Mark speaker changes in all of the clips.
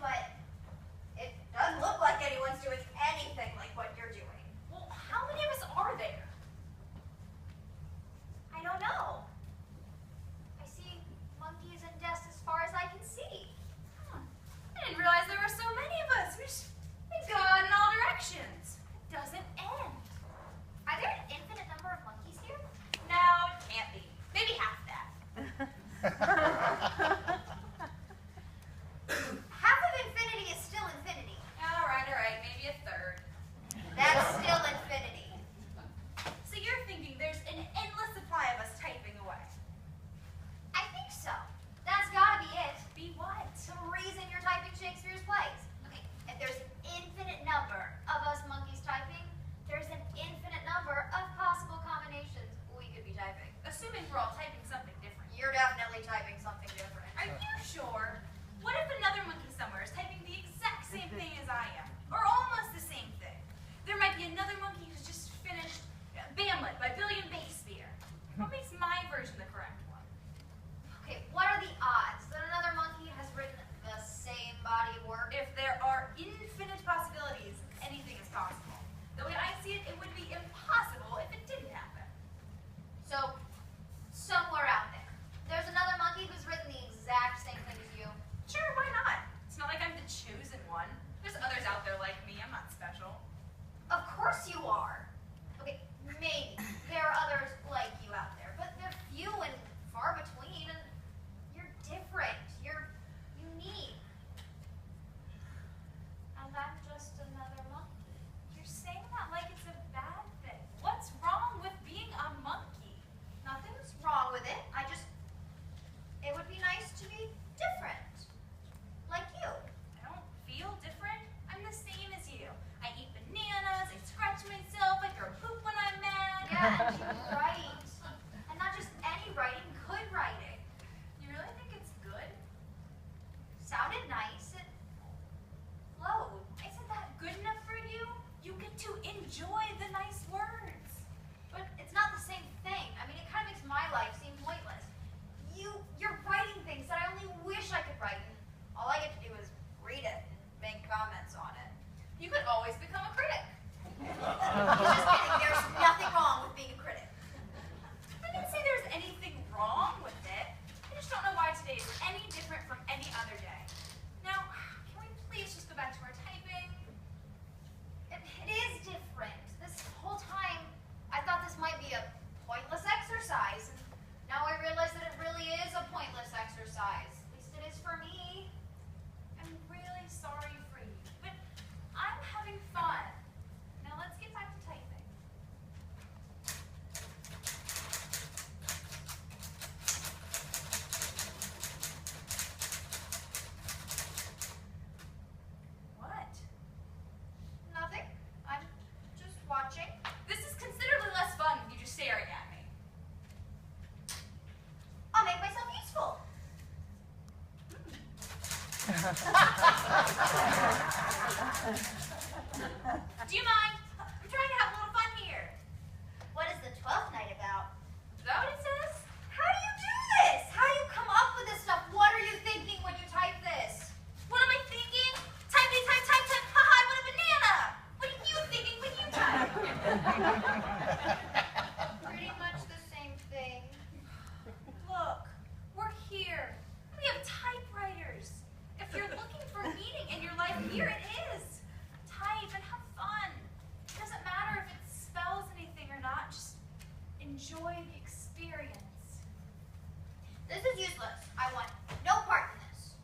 Speaker 1: but it doesn't look like anyone's doing anything like what you're doing.
Speaker 2: Well, how many of us are there?
Speaker 1: I don't know. I see monkeys and desks as far as I can see.
Speaker 2: Huh. I didn't realize there were so many of us. We've gone in all directions. It doesn't end.
Speaker 1: Are there an infinite number of monkeys here?
Speaker 2: No, it can't be. Maybe half that.
Speaker 1: Half of infinity is still infinity.
Speaker 2: All right. Maybe a third.
Speaker 1: That's still infinity.
Speaker 2: So you're thinking there's an endless supply of us typing away?
Speaker 1: I think so. That's gotta be it.
Speaker 2: Be what?
Speaker 1: The reason you're typing Shakespeare's plays. Okay, if there's an infinite number of us monkeys typing, there's an infinite number of possible combinations we could be typing.
Speaker 2: Assuming we're all typing something different.
Speaker 1: You're definitely typing something different.
Speaker 2: Are you sure? What if another monkey somewhere is typing the exact same thing as I am? Or almost the same thing? There might be another monkey who's just finished Hamlet by William Shakespeare. What makes my version the correct one?
Speaker 1: Okay, what are the odds that another monkey has written the same body of work?
Speaker 2: If there are infinite possibilities, anything is possible. The way I see it, it would be impossible if it didn't happen.
Speaker 1: So, somewhere out there, there's another monkey who's written the exact same thing as you.
Speaker 2: Sure, why not? It's not like I'm the chosen one. There's others out there like me. I'm not special.
Speaker 1: Of course you are. Okay, maybe there are others like you out there, but they're few and far between, and you're different. You're unique. And I'm just another monkey.
Speaker 2: You're saying that like it's a bad thing. What's wrong with being a monkey?
Speaker 1: Nothing's wrong with it. It would be nice to be different. Like you.
Speaker 2: I don't feel different. I'm the same as you. I eat bananas, I scratch myself, I throw poop when I'm mad.
Speaker 1: Yeah, and you write. And not just any writing, good writing.
Speaker 2: You really think it's good?
Speaker 1: Sounded nice. It flowed.
Speaker 2: Isn't that good enough for you? You get to enjoy the nice words.
Speaker 1: But it's not the same thing. I mean, it kind of makes my life seem pointless. You're writing things that I only wish I could write. All I get to do is read it and make comments on it.
Speaker 2: You could always become a critic.
Speaker 1: Just kidding. There's nothing wrong with being a critic.
Speaker 2: I didn't say there's anything wrong with it. I just don't know why today is any different from any other day. Now, can we please just go back to our typing?
Speaker 1: It is different. This whole time, I thought this might be a pointless exercise. And now I realize that it really is a pointless exercise. At least it is for me.
Speaker 2: I'm really sorry for you, but I'm having fun. Now let's get back to typing. What?
Speaker 1: Nothing. I'm just watching.
Speaker 2: This is considerably less fun with you just staring at me.
Speaker 1: I'll make myself useful.
Speaker 2: Do you mind? I'm trying to have a little fun here.
Speaker 1: What is the 12th night about?
Speaker 2: Is that what it says?
Speaker 1: How do you do this? How do you come up with this stuff? What are you thinking when you type this?
Speaker 2: What am I thinking? Type. Haha, I want a banana. What are you thinking when you type?
Speaker 1: Pretty much the same thing.
Speaker 2: Look, we're here. We have typewriters. If you're looking for meaning in your life, here it is. Type and have fun. It doesn't matter if it spells anything or not. Just enjoy the experience.
Speaker 1: This is useless. I want no part in this.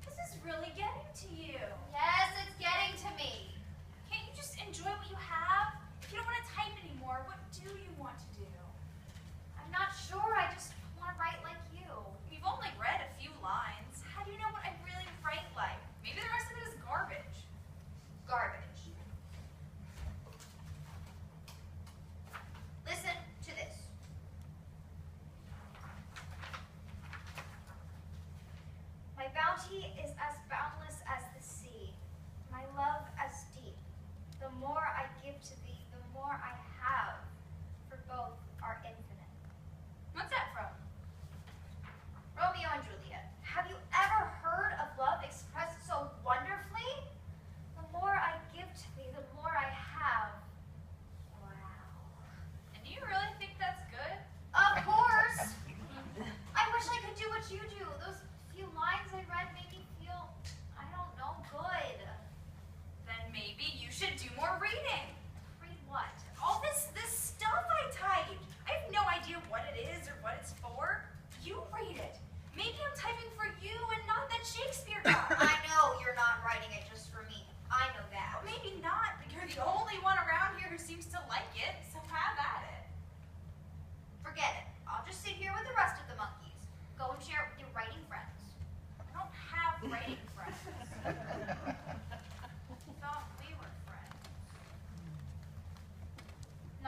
Speaker 2: This is really getting to you.
Speaker 1: Yes, it's getting to me.
Speaker 2: Can't you just enjoy what you have? If you don't want to type anymore, what do you want to do?
Speaker 1: I'm not sure. I just want to write like you.
Speaker 2: You've only read a few lines. How do you know what I really write like? Maybe the rest of it is garbage.
Speaker 1: Garbage. Listen to this. My bounty is as boundless as the sea, my love as deep. The more I give to thee, the more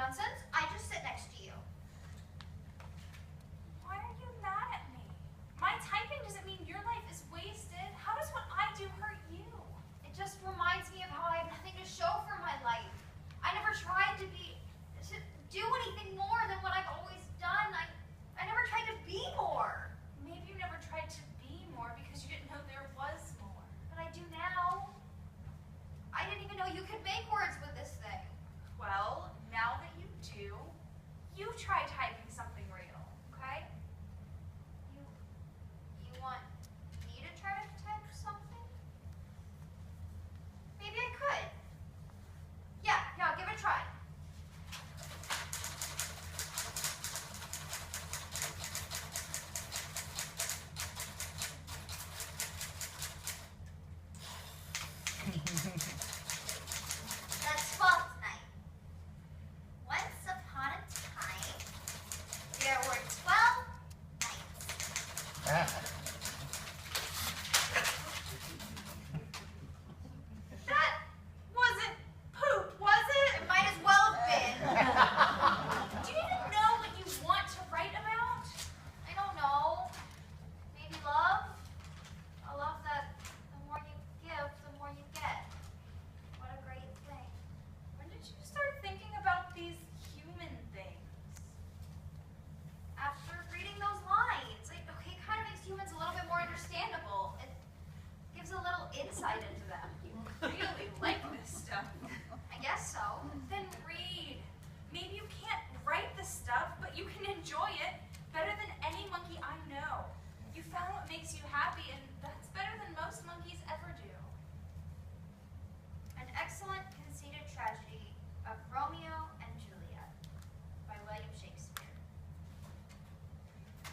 Speaker 1: Nonsense. I just sit next to you.
Speaker 2: Why are you mad at me? My typing doesn't mean your life is wasted. How does what I do hurt you?
Speaker 1: It just reminds me of how I have nothing to show for my life. I never tried to do anything more than what I've always done. I never tried to be more.
Speaker 2: Maybe you never tried to be more because you didn't know there was more.
Speaker 1: But I do now. I didn't even know you could make words with this thing.
Speaker 2: Well, now that you do, you try typing something real, okay?
Speaker 1: You want me to try to type something? Maybe I could. Yeah, I'll give it a try. The 12th night. Once upon a time, there were 12 nights.
Speaker 2: That wasn't poop, was it?
Speaker 1: It might as well have been.
Speaker 2: Do you even know what you want to write about?
Speaker 1: I don't know. Maybe love? A love that the more you give, the more you get. What a great thing.
Speaker 2: When did you start thinking about these human things?
Speaker 1: After reading those lines, it kind of makes humans a little bit more understandable. It gives a little insight